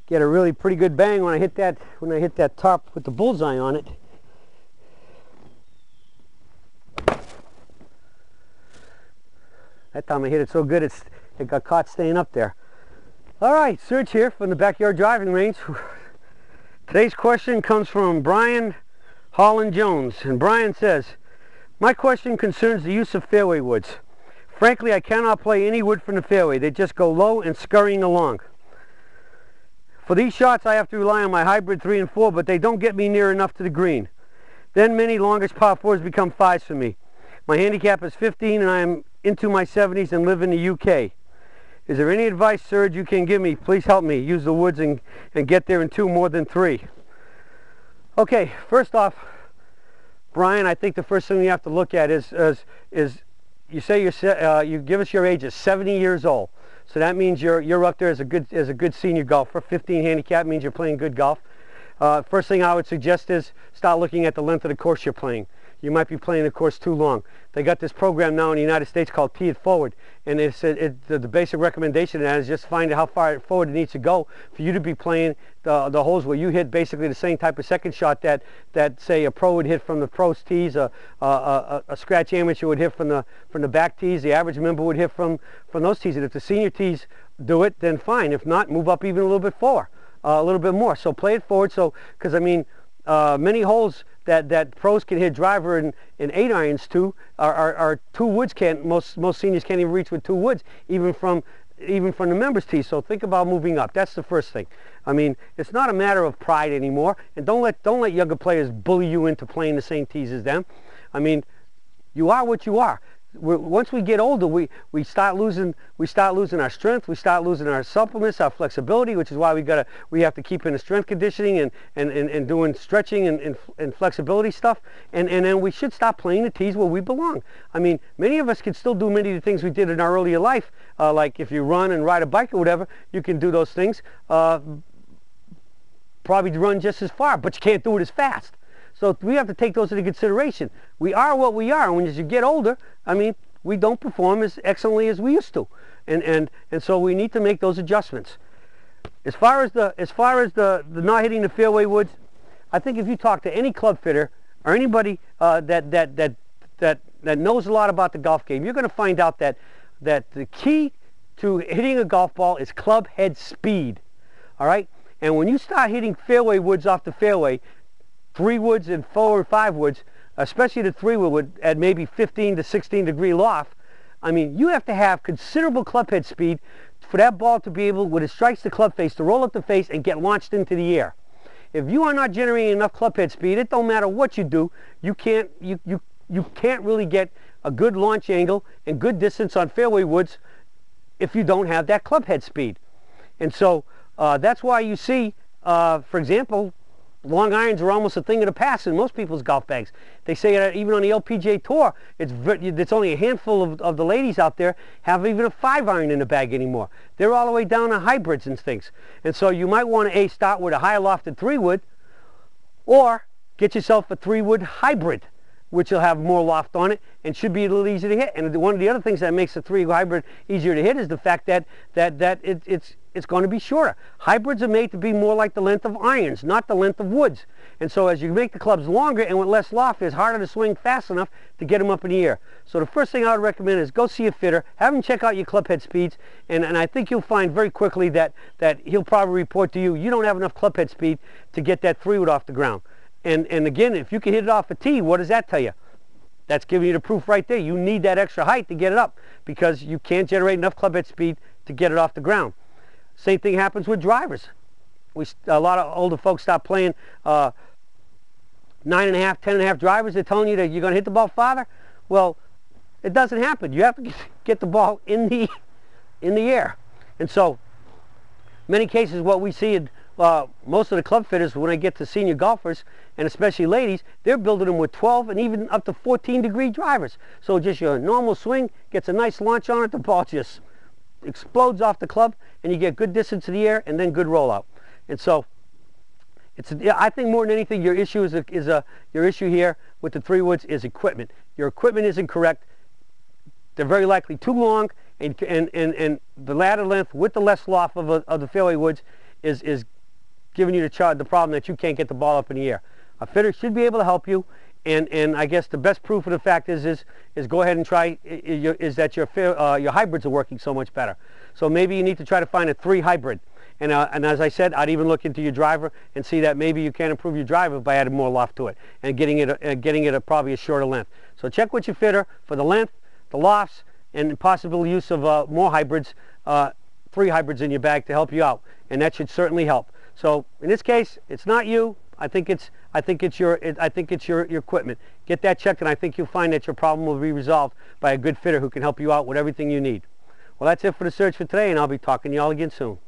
get a really pretty good bang when I hit that top with the bullseye on it. That time I hit it so good it got caught staying up there. All right, Serge here from the Backyard Driving Range. Today's question comes from Brian Holland Jones, and Brian says, my question concerns the use of fairway woods. Frankly, I cannot play any wood from the fairway. They just go low and scurrying along. For these shots, I have to rely on my hybrid 3 and 4, but they don't get me near enough to the green. Then many longest par 4s become 5s for me. My handicap is 15 and I am into my 70s and live in the UK. Is there any advice, Serge, you can give me? Please help me use the woods and get there in 2 more than 3. Okay, first off, Brian, I think the first thing you have to look at is you say you give us your age is 70 years old. So that means you're up there as a good senior golfer. 15 handicap means you're playing good golf. First thing I would suggest is start looking at the length of the course you're playing. You might be playing the course too long. They got this program now in the United States called Tee It Forward, and the basic recommendation of that is just find out how far forward it needs to go for you to be playing the holes where you hit basically the same type of second shot that say a pro would hit from the pro's tees, a scratch amateur would hit from the back tees, the average member would hit from those tees. And if the senior tees do it, then fine. If not, move up even a little bit forward, a little bit more. So play it forward. So because I mean, many holes that pros can hit driver in 8 irons to are 2 woods can't. Most seniors can't even reach with 2 woods, even from the members' tee. So think about moving up. That's the first thing. I mean, it's not a matter of pride anymore, and don't let younger players bully you into playing the same tees as them. I mean, you are what you are. Once we get older, we start losing our strength, we start losing our suppleness, our flexibility, which is why we have to keep in the strength conditioning and doing stretching and flexibility stuff, and then we should stop playing the tees where we belong. I mean, many of us can still do many of the things we did in our earlier life, like if you run and ride a bike or whatever, you can do those things, probably run just as far, but you can't do it as fast. So we have to take those into consideration. We are what we are, and as you get older, I mean, we don't perform as excellently as we used to, and so we need to make those adjustments. As far as the not hitting the fairway woods, I think if you talk to any club fitter or anybody that knows a lot about the golf game, you're going to find out that the key to hitting a golf ball is club head speed. All right, and when you start hitting fairway woods off the fairway, 3 woods and 4 or 5 woods, especially the 3 wood at maybe 15 to 16 degree loft, I mean, you have to have considerable club head speed for that ball to be able, when it strikes the club face, to roll up the face and get launched into the air. If you are not generating enough club head speed, it don't matter what you do, you can't really get a good launch angle and good distance on fairway woods if you don't have that club head speed. And so that's why you see, for example, long irons are almost a thing of the past in most people's golf bags. They say that even on the LPGA Tour, it's only a handful of the ladies out there have even a 5 iron in the bag anymore. They're all the way down to hybrids and things. And so you might want to start with a high lofted 3 wood, or get yourself a 3 wood hybrid, which will have more loft on it and should be a little easier to hit. And one of the other things that makes a 3 hybrid easier to hit is the fact that it's going to be shorter. Hybrids are made to be more like the length of irons, not the length of woods. And so as you make the clubs longer and with less loft, it's harder to swing fast enough to get them up in the air. So the first thing I would recommend is go see a fitter, have him check out your club head speeds, and I think you'll find very quickly that he'll probably report to you, you don't have enough club head speed to get that 3 wood off the ground. And again, if you can hit it off a tee, what does that tell you? That's giving you the proof right there. You need that extra height to get it up because you can't generate enough club head speed to get it off the ground. Same thing happens with drivers. A lot of older folks stop playing 9.5, 10.5 drivers. They're telling you that you're going to hit the ball farther. Well, it doesn't happen. You have to get the ball in the air. And so, many cases, what we see in most of the club fitters, when they get to senior golfers, and especially ladies, they're building them with 12 and even up to 14 degree drivers. So just your normal swing gets a nice launch on it, the ball just explodes off the club, and you get good distance in the air and then good rollout. And so I think more than anything, your issue your issue here with the 3 woods is equipment. Your equipment isn't correct. They're very likely too long, and the ladder length with the less loft of the fairway woods is giving you the problem that you can't get the ball up in the air. A fitter should be able to help you, and I guess the best proof of the fact is go ahead and try is that your hybrids are working so much better. So maybe you need to try to find a 3 hybrid. And as I said, I'd even look into your driver and see that maybe you can improve your driver by adding more loft to it and getting it probably a shorter length. So check with your fitter for the length, the lofts, and possible use of more hybrids, 3 hybrids in your bag to help you out, and that should certainly help. So in this case, it's not you. I think it's your equipment. Get that checked, and I think you'll find that your problem will be resolved by a good fitter who can help you out with everything you need. Well, that's it for the search for today, and I'll be talking to you all again soon.